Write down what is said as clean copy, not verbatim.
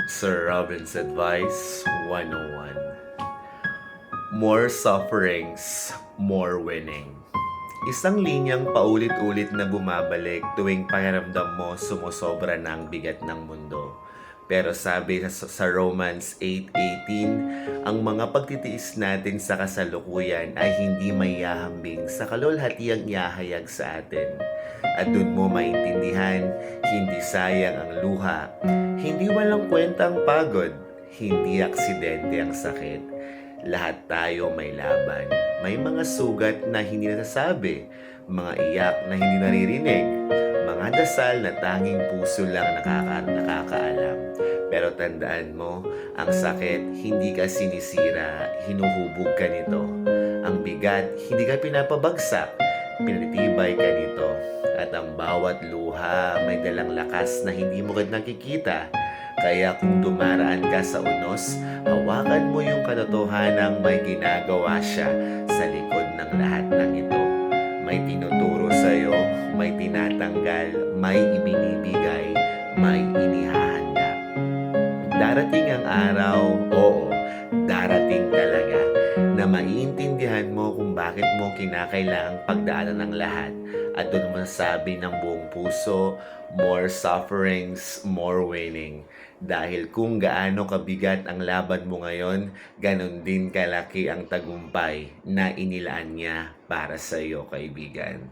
Sir Robin's Advice 101. More sufferings, more winning. Isang linyang paulit-ulit na bumabalik tuwing pakiramdam mo sumusobra na ang bigat ng mundo. Pero sabi sa Romans 8:18, ang mga pagtitiis natin sa kasalukuyan ay hindi maihahambing sa kalulhatiang ihahayag sa atin. At dun mo maintindihan, hindi sayang ang luha, hindi walang kwentang pagod, hindi aksidente ang sakit. Lahat tayo may laban. May mga sugat na hindi nasasabi, mga iyak na hindi naririnig, mga dasal na tanging puso lang nakakaalam. Pero tandaan mo, ang sakit hindi ka sinisira, hinuhubog ka nito. Ang bigat, hindi ka pinapabagsak, pinatitibay ka nito. At ang bawat luha may dalang lakas na hindi mo agad nakikita. Kaya kung dumaraan ka sa unos, hawakan mo yung katotohanang may ginagawa siya sa likod ng lahat ng ito. May tinuturo sa'yo, may tinatanggal, may ibinibigay, may inihahanda. Darating ang araw, oo, darating talaga, na maiintindihan mo kung bakit mo kinakailangang pagdaanan ng lahat. At doon masasabi ng buong puso, more sufferings, more winning. Dahil kung gaano kabigat ang laban mo ngayon, ganon din kalaki ang tagumpay na inilaan niya para sa iyo, kaibigan.